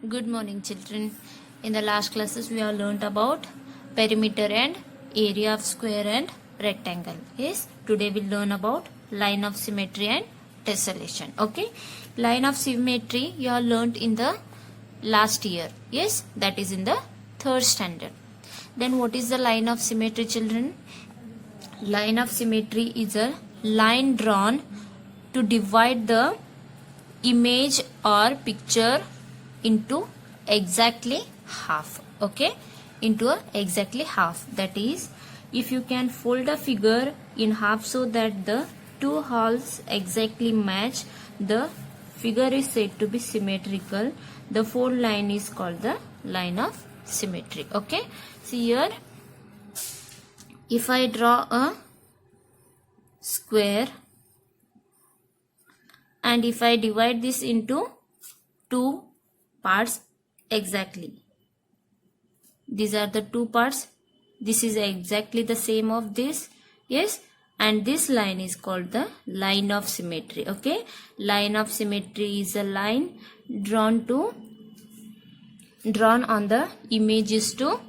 Good morning, children. In the last classes, we have learnt about perimeter and area of square and rectangle. Yes, today we'll learn about line of symmetry and tessellation. Okay, line of symmetry you have learnt in the last year. Yes, that is in the 3rd standard. Then what is the line of symmetry, children? Line of symmetry is a line drawn to divide the image or picture into exactly half. Okay, into exactly half. That is, if you can fold a figure in half so that the two halves exactly match, the figure is said to be symmetrical. The fold line is called the line of symmetry. Okay, see here, if I draw a square and if I divide this into two parts exactly, these are the two parts, this is exactly the same of this. Yes, and this line is called the line of symmetry. Okay, line of symmetry is a line drawn on the images to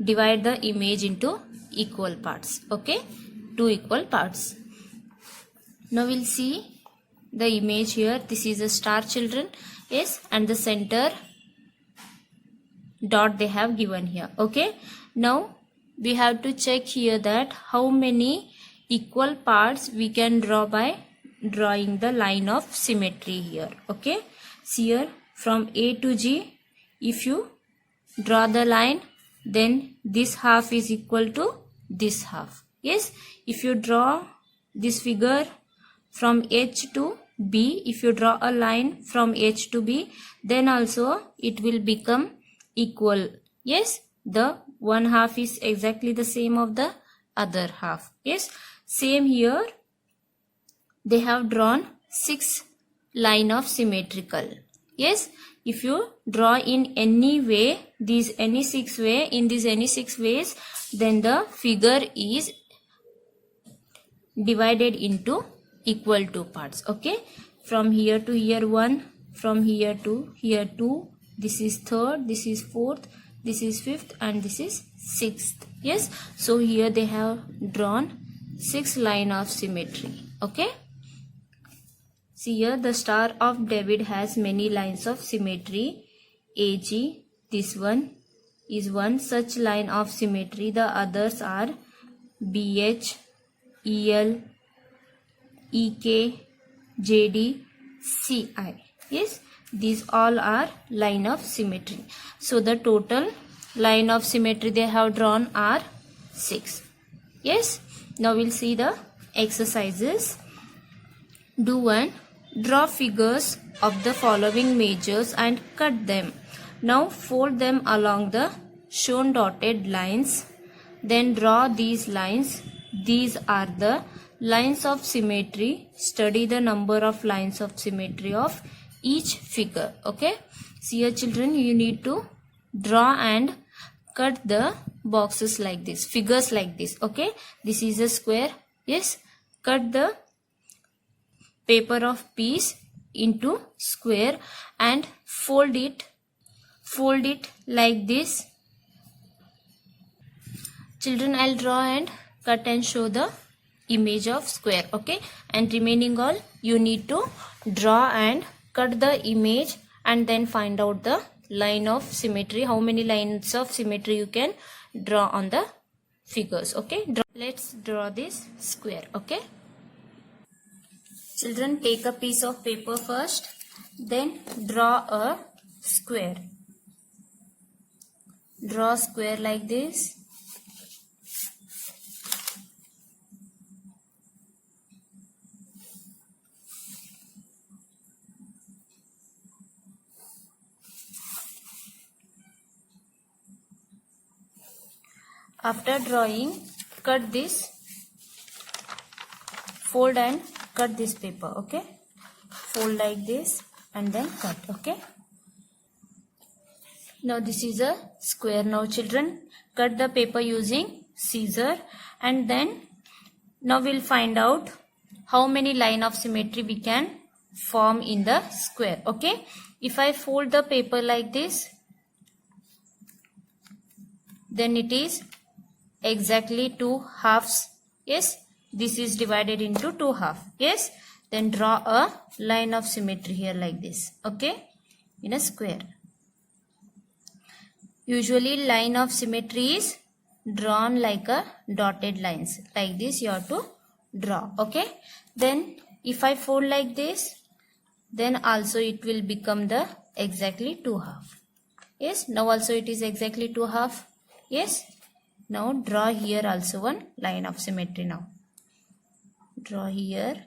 divide the image into equal parts. Okay, two equal parts. Now we'll see the image here. This is a star, children. Yes, and the center dot they have given here. Okay, now we have to check here that how many equal parts we can draw by drawing the line of symmetry here. Okay, see here, from A to G, if you draw the line, then this half is equal to this half. Yes, if you draw this figure from H to B, if you draw a line from H to B, then also it will become equal. Yes, the one half is exactly the same of the other half. Yes, same here, they have drawn 6 line of symmetrical. Yes, if you draw in any way, these any 6 way, in these any 6 ways, then the figure is divided into equal two parts. Okay, from here to here 1, from here to here 2, this is 3rd, this is 4th, this is 5th, and this is 6th. Yes, so here they have drawn 6 line of symmetry. Okay, see here, the Star of David has many lines of symmetry. AG, this one is one such line of symmetry. The others are BH, EL, EK, JD, CI. Yes, these all are line of symmetry. So the total line of symmetry they have drawn are 6. Yes, now we'll see the exercises. Do one. Draw figures of the following measures and cut them. Now fold them along the shown dotted lines. Then draw these lines. These are the lines of symmetry. Study the number of lines of symmetry of each figure. Okay, see here, children, you need to draw and cut the boxes like this, figures like this. Okay, this is a square. Yes, cut the paper of piece into square and fold it like this. Children, I'll draw and cut and show the image of square. Okay, and remaining all you need to draw and cut the image and then find out the line of symmetry, how many lines of symmetry you can draw on the figures. Okay, let's draw this square. Okay, children, take a piece of paper first, then draw a square. Draw a square like this. After drawing, cut this, fold and cut this paper. Okay, fold like this and then cut. Okay, now this is a square. Now children, cut the paper using scissor, and then now we'll find out how many line of symmetry we can form in the square. Okay, If I fold the paper like this, then it is exactly 2 halves. Yes, this is divided into 2 halves. Yes, then draw a line of symmetry here like this. Okay, in a square. Usually line of symmetry is drawn like a dotted lines. Like this you have to draw. Okay, then if I fold like this, then also it will become the exactly 2 halves. Yes, now also it is exactly 2 halves. Yes, now draw here also one line of symmetry. Now draw here.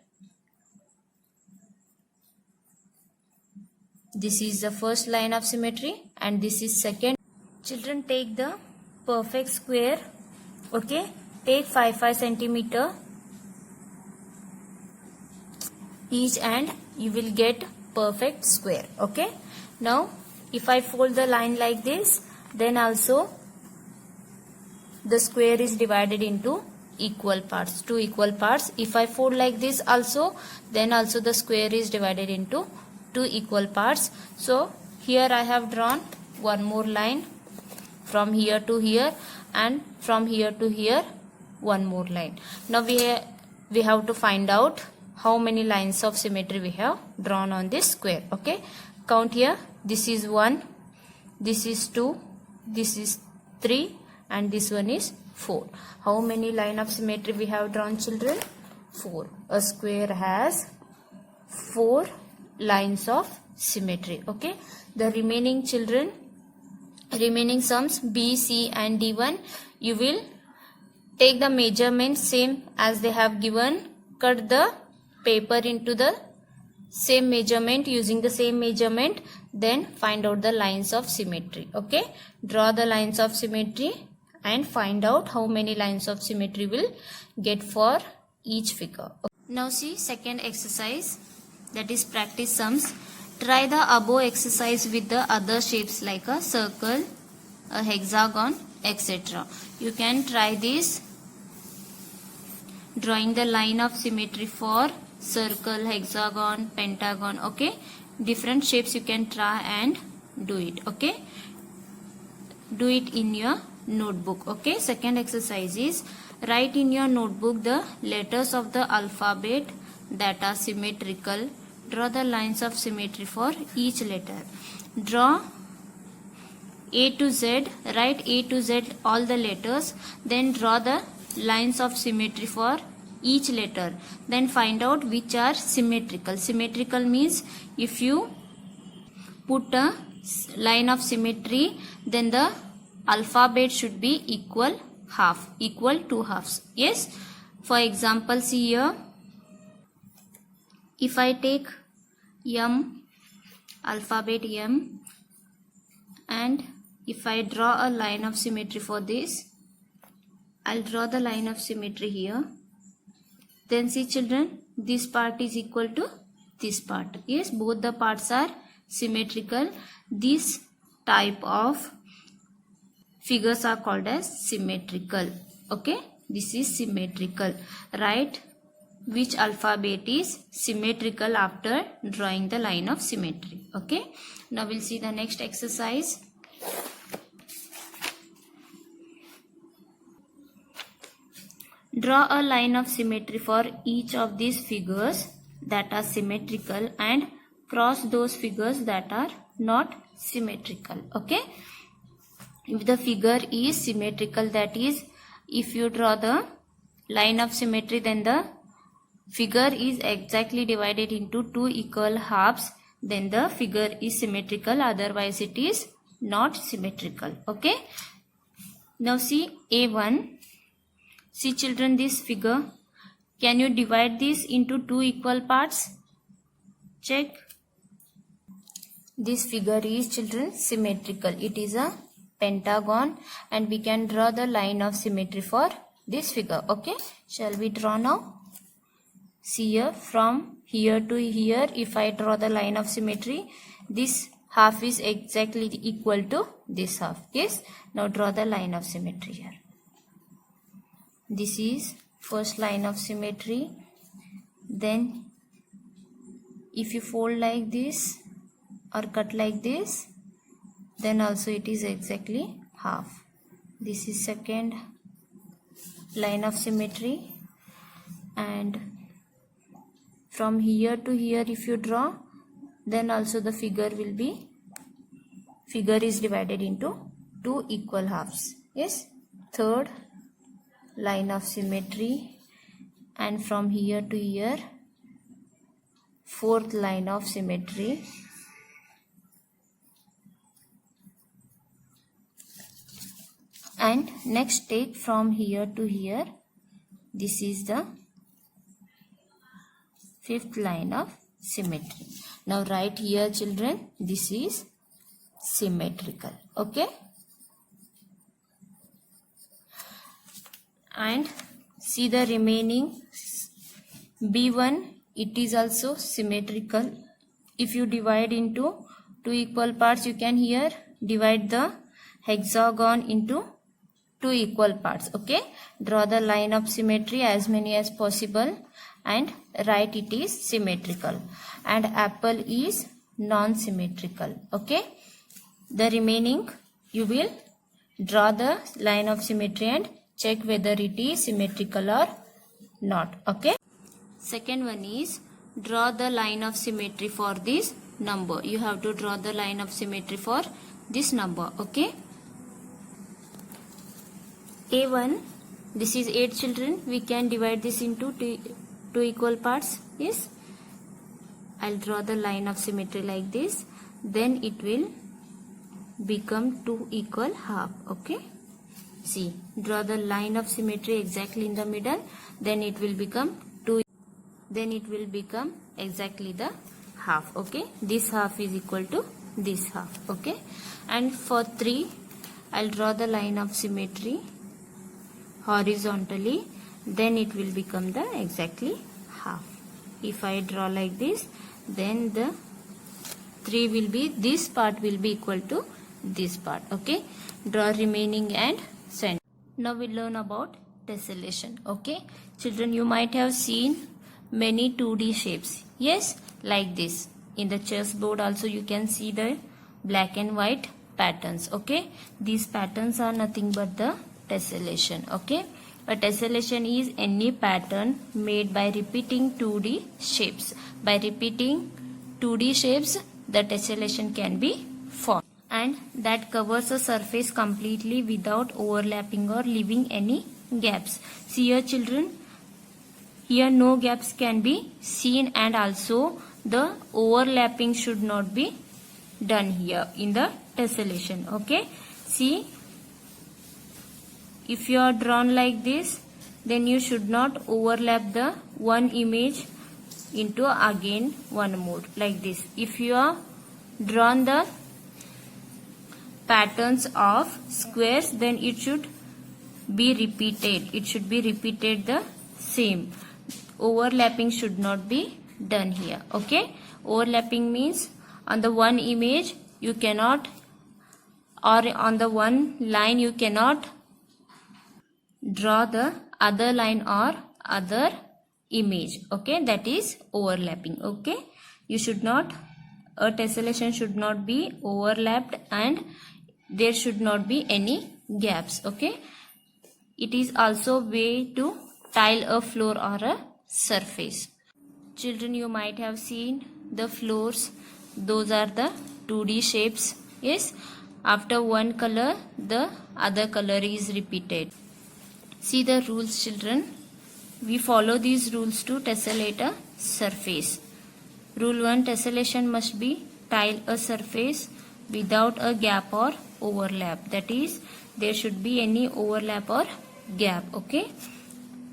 This is the first line of symmetry and this is second. Children, take the perfect square. Okay, take 5 centimeter each and you will get perfect square. Okay, now if I fold the line like this, then also the square is divided into equal parts, 2 equal parts. If I fold like this also, then also the square is divided into 2 equal parts. So here I have drawn one more line from here to here and from here to here one more line. Now we have to find out how many lines of symmetry we have drawn on this square. Okay, count here. This is 1, this is 2, this is 3 and this one is 4. How many line of symmetry we have drawn, children? 4. A square has 4 lines of symmetry. Okay, the remaining children, remaining sums B, C and D1, you will take the measurement same as they have given. Cut the paper into the same measurement, using the same measurement, then find out the lines of symmetry. Okay, draw the lines of symmetry and find out how many lines of symmetry will get for each figure. Now see second exercise, that is practice sums. Try the above exercise with the other shapes like a circle, a hexagon, etc. You can try this drawing the line of symmetry for circle, hexagon, pentagon. Okay, different shapes you can try and do it. Okay, do it in your notebook. Okay, second exercise is write in your notebook the letters of the alphabet that are symmetrical. Draw the lines of symmetry for each letter. Draw A to Z, write A to Z all the letters, then draw the lines of symmetry for each letter. Then find out which are symmetrical. Symmetrical means if you put a line of symmetry, then the alphabet should be equal half, equal to halves. Yes, for example, see here, if I take M, alphabet M, and if I draw a line of symmetry for this, I'll draw the line of symmetry here. Then see children, this part is equal to this part. Yes, both the parts are symmetrical. This type of figures are called as symmetrical. Okay, this is symmetrical. Write which alphabet is symmetrical after drawing the line of symmetry. Okay, now we'll see the next exercise. Draw a line of symmetry for each of these figures that are symmetrical and cross those figures that are not symmetrical. Okay, if the figure is symmetrical, that is, if you draw the line of symmetry, then the figure is exactly divided into 2 equal halves, then the figure is symmetrical, otherwise it is not symmetrical. Okay, now see A1. See children, this figure, can you divide this into 2 equal parts? Check. This figure is, children, symmetrical. It is a pentagon and we can draw the line of symmetry for this figure. Okay, shall we draw now? See here, from here to here, if I draw the line of symmetry, this half is exactly equal to this half. Yes, now draw the line of symmetry here. This is first line of symmetry. Then if you fold like this, or cut like this, then also it is exactly half. This is second line of symmetry, and from here to here if you draw, then also the figure is divided into two equal halves. Yes, third line of symmetry, and from here to here fourth line of symmetry, and next take from here to here, this is the fifth line of symmetry. Now write here children, this is symmetrical. Okay, and see the remaining B1, it is also symmetrical. If you divide into two equal parts, you can here divide the hexagon into two equal parts. Okay, draw the line of symmetry as many as possible and write it is symmetrical, and apple is non-symmetrical. Okay, the remaining you will draw the line of symmetry and check whether it is symmetrical or not. Okay, second one is draw the line of symmetry for this number. You have to draw the line of symmetry for this number. Okay, A1, this is 8 children. We can divide this into two equal parts. Yes, I'll draw the line of symmetry like this, then it will become two equal half. Okay, see, draw the line of symmetry exactly in the middle, then it will become two, then it will become exactly the half. Okay, this half is equal to this half. Okay, and for 3 I'll draw the line of symmetry horizontally, then it will become the exactly half. If I draw like this, then the 3 will be, this part will be equal to this part. Okay, draw remaining and send. Now we learn about tessellation. Okay, children, you might have seen many 2D shapes. Yes, like this. In the chessboard also you can see the black and white patterns. Okay, these patterns are nothing but the tessellation. Okay, a tessellation is any pattern made by repeating 2D shapes. By repeating 2D shapes, the tessellation can be formed, and that covers a surface completely without overlapping or leaving any gaps. See here children, here no gaps can be seen, and also the overlapping should not be done here in the tessellation. Okay, see, if you are drawn like this, then you should not overlap the one image into again one more like this. If you are drawn the patterns of squares, then it should be repeated. It should be repeated the same. Overlapping should not be done here. Okay, overlapping means on the one image you cannot, or on the one line you cannot draw the other line or other image. Okay, that is overlapping. Okay, you should not, a tessellation should not be overlapped, and there should not be any gaps. Okay, it is also way to tile a floor or a surface. Children, you might have seen the floors, those are the 2D shapes. Yes, after one color the other color is repeated. See the rules children, we follow these rules to tessellate a surface. Rule 1, tessellation must be tile a surface without a gap or overlap. That is, there should be any overlap or gap. Okay,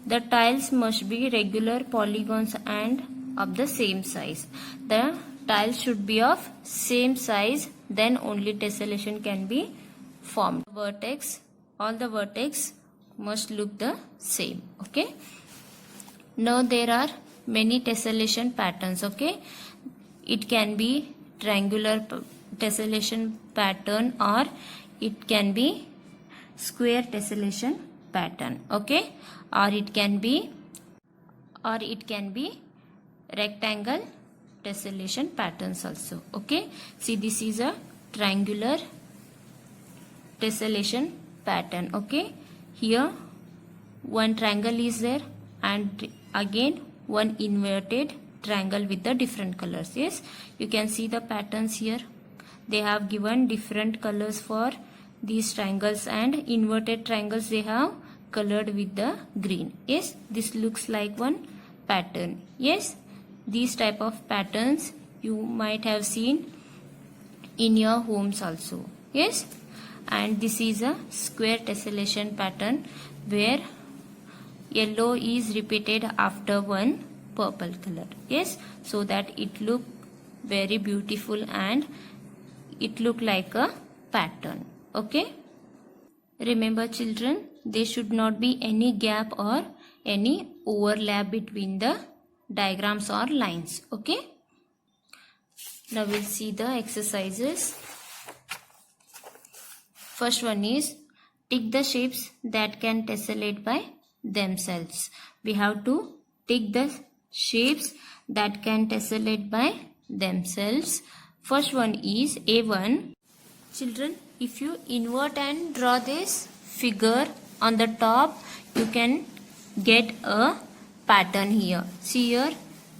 the tiles must be regular polygons and of the same size. The tiles should be of same size, then only tessellation can be formed. Vertex, all the vertex must look the same. Okay, now there are many tessellation patterns. Okay, it can be triangular tessellation pattern, or it can be square tessellation pattern. Okay, or it can be rectangle tessellation patterns also. Okay, see, this is a triangular tessellation pattern. Okay, here one triangle is there and again one inverted triangle with the different colors. Yes, you can see the patterns here. They have given different colors for these triangles, and inverted triangles they have colored with the green. Yes, this looks like one pattern. Yes, these type of patterns you might have seen in your homes also. Yes, and this is a square tessellation pattern where yellow is repeated after one purple color. Yes, so that it look very beautiful and it look like a pattern. Okay, remember children, there should not be any gap or any overlap between the diagrams or lines. Okay, now we'll see the exercises. First one is tick the shapes that can tessellate by themselves. We have to tick the shapes that can tessellate by themselves. First one is A1. Children, if you invert and draw this figure on the top, you can get a pattern here. See here,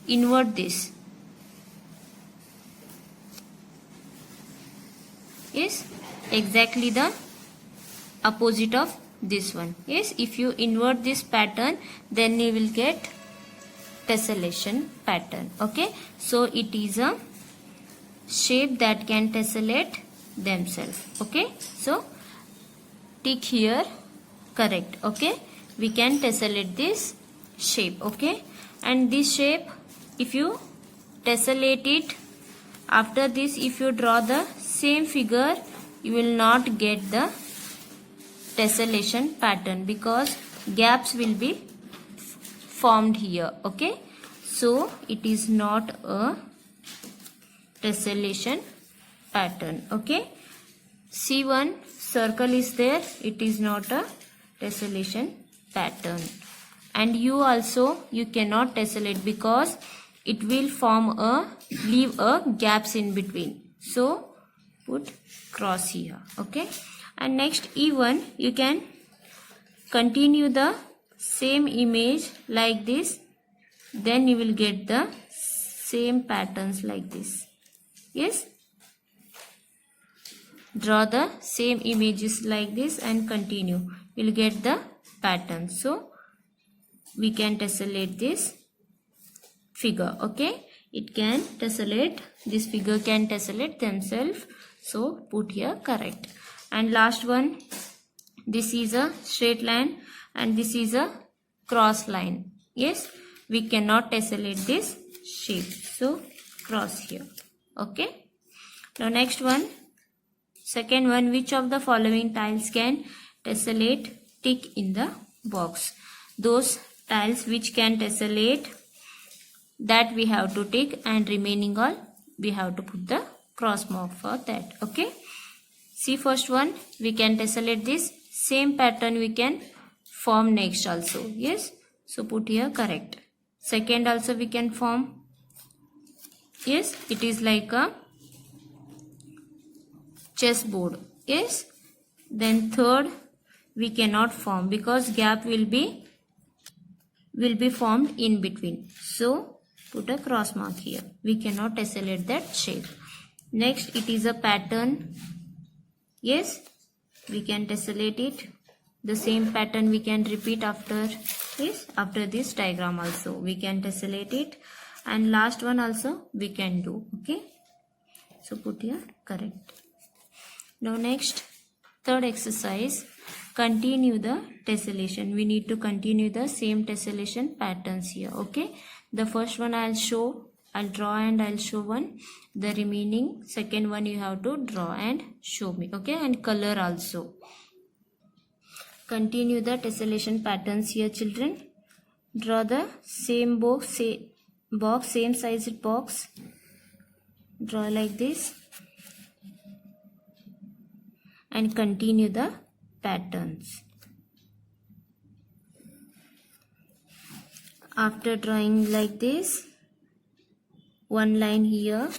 invert this. Yes, exactly the opposite of this one. Yes, if you invert this pattern, then you will get tessellation pattern. Okay, so it is a shape that can tessellate themselves. Okay, so tick here, correct. Okay, we can tessellate this shape. Okay, and this shape, if you tessellate it, after this if you draw the same figure, you will not get the tessellation pattern because gaps will be formed here. Okay, so it is not a tessellation pattern. Okay, see, one circle is there, it is not a tessellation pattern. And you also, you cannot tessellate because it will form a, leave a gaps in between. So put cross here. Okay, and next E1, you can continue the same image like this, then you will get the same patterns like this. Yes, draw the same images like this and continue, you will get the pattern. So we can tessellate this figure. Okay, it can tessellate, this figure can tessellate themselves, so put here correct. And last one, this is a straight line and this is a cross line. Yes, we cannot tessellate this shape, so cross here. Okay, now next one, second one, which of the following tiles can tessellate? Tick in the box. Those tiles which can tessellate, that we have to tick, and remaining all we have to put the cross mark for that. Okay, see, first one, we can tessellate this, same pattern we can form next also. Yes, so put here correct. Second also we can form. Yes, it is like a chessboard. Yes, then third we cannot form because gap will be formed in between, so put a cross mark here, we cannot tessellate that shape. Next, it is a pattern. Yes, we can tessellate it, the same pattern we can repeat after. Yes, after this diagram also we can tessellate it, and last one also we can do. Okay, so put here correct. Now next, third exercise, continue the tessellation. We need to continue the same tessellation patterns here. Okay, the first one I'll draw and I'll show one. The remaining second one you have to draw and show me. Okay, and color also. Continue the tessellation patterns here, children. Draw the same box, same sized box. Draw like this and continue the patterns. After drawing like this, one line here,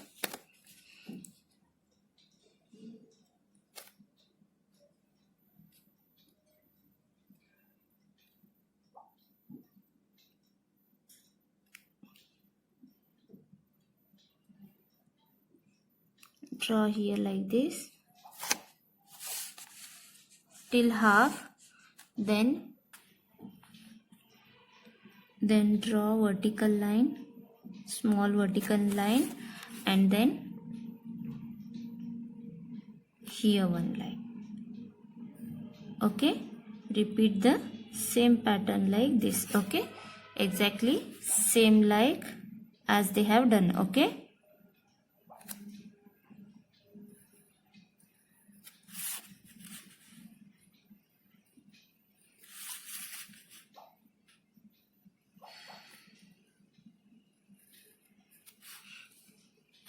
draw here like this till half, then draw vertical line, small vertical line, and then here one line. Okay, repeat the same pattern like this. Okay, exactly same like as they have done. Okay,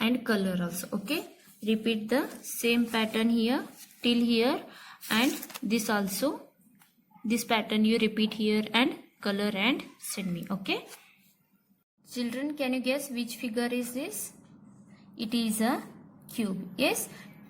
and color also. Okay, repeat the same pattern here till here, and this also, this pattern you repeat here and color and send me. Okay children, can you guess which figure is this? It is a cube. Yes,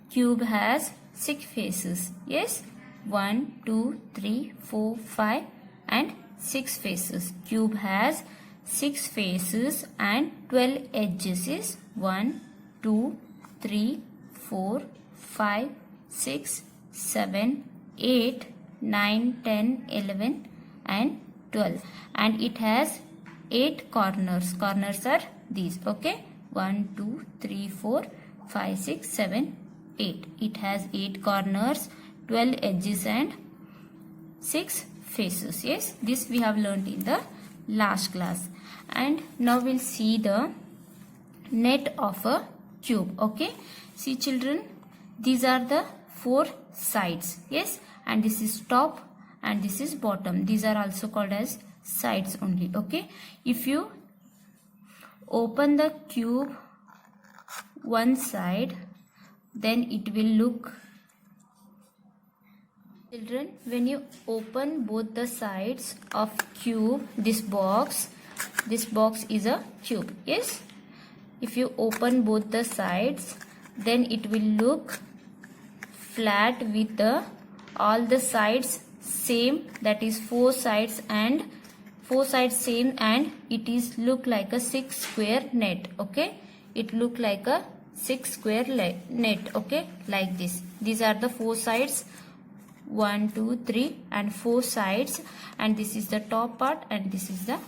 cube has 6 faces. Yes, 1 2 3 4 5 and 6 faces. Cube has 6 faces and 12 edges. Is 1 2 3 4 5 6 7 8 9 10 11 and 12, and it has 8 corners. Corners are these. Okay, 1 2 3 4 5 6 7 8. It has 8 corners, 12 edges and 6 faces. Yes, this we have learnt in the last class. And now we'll see the net of a cube. Okay, see children, these are the 4 sides. Yes, and this is top and this is bottom. These are also called as sides only. Okay, if you open the cube one side, then it will look, children, when you open both the sides of cube, this box is a cube. Yes, if you open both the sides, then it will look flat with the all the sides same, that is 4 sides and 4 sides same, and it is look like a 6 square net. Okay, it look like a 6 square net. Okay, like this. These are the 4 sides, 1 2 3 and 4 sides, and this is the top part and this is the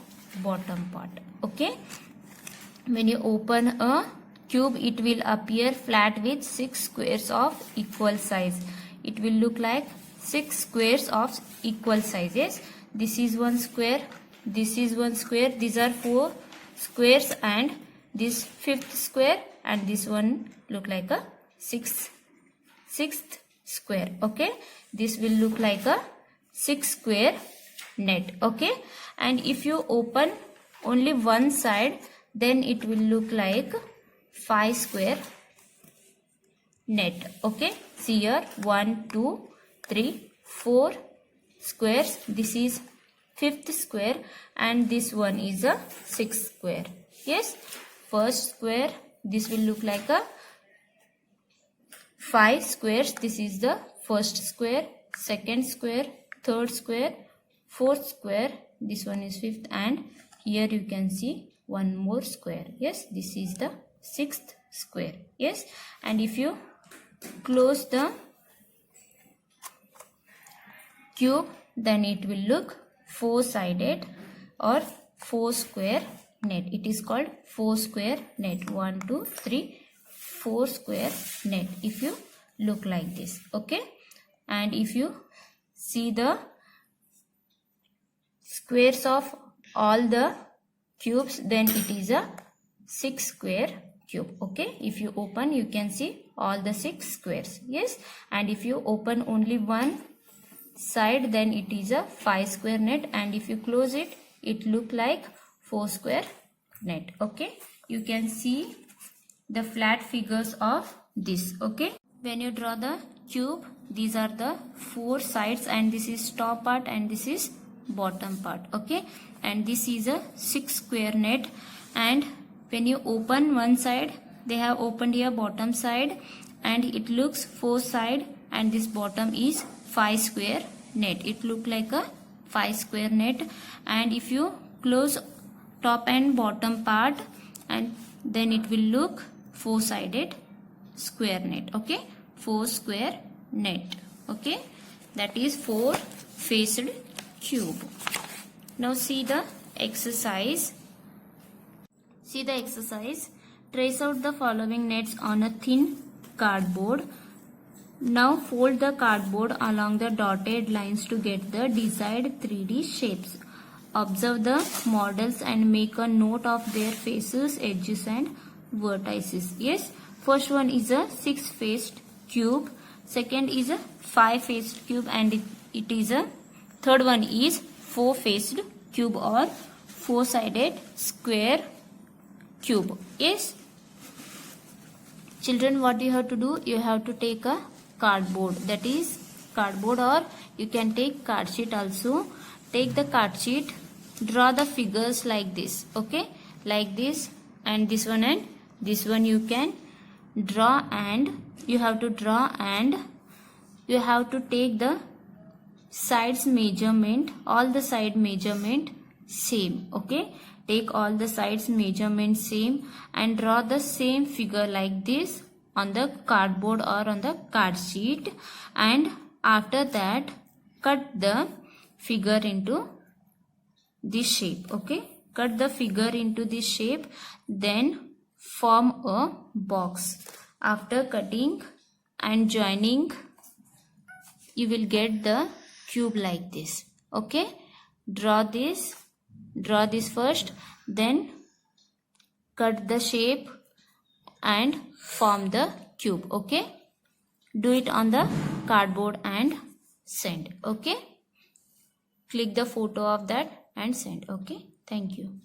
bottom part. Okay, when you open a cube, it will appear flat with 6 squares of equal size. It will look like 6 squares of equal size. Yes, this is 1 square, this is 1 square, these are 4 squares, and this 5th square, and this one look like a 6th square. Okay, this will look like a 6 square net. Okay, and if you open only one side, then it will look like 5 square net. Okay, see here 1 2 3 4 squares, this is 5th square, and this one is a 6th square. Yes, first square, this will look like a 5 squares, this is the first square, second square, third square, fourth square, this one is 5th, and here you can see one more square. Yes, this is the 6th square. Yes, and if you close the cube, then it will look 4-sided or 4 square net. It is called 4 square net. 1 2 3 4 square net, if you look like this. Okay, and if you see the squares of all the cubes, then it is a 6 square cube. Okay, if you open, you can see all the 6 squares. Yes, and if you open only one side, then it is a 5 square net, and if you close it, it look like 4 square net. Okay, you can see the flat figures of this. Okay, when you draw the cube, these are the 4 sides, and this is top part and this is bottom part. Okay, and this is a 6 square net, and when you open one side, they have opened here bottom side, and it looks 4 side, and this bottom is 5 square net. It look like a 5 square net. And if you close top and bottom part, and then it will look 4 sided square net. Okay, 4 square net. Okay, that is 4 faced cube. Now see the exercise. See the exercise. Trace out the following nets on a thin cardboard. Now fold the cardboard along the dotted lines to get the desired 3D shapes. Observe the models and make a note of their faces, edges and vertices. Yes, first one is a 6-faced cube. Second is a 5-faced cube, and it is a third one is 4-faced cube or 4-sided square cube. Yes. Children, what you have to do? You have to take a cardboard, that is cardboard, or you can take card sheet also. Take the card sheet, draw the figures like this. Okay, like this, and this one you can draw, and you have to draw, and you have to take the sides measurement, all the side measurement same. Okay, take all the sides measurement same and draw the same figure like this on the cardboard or on the card sheet, and after that cut the figure into this shape. Okay, cut the figure into this shape, then form a box. After cutting and joining, you will get the cube like this. Okay, draw this first, then cut the shape and form the cube. Okay, do it on the cardboard and send. Okay, click the photo of that and send. Okay, thank you.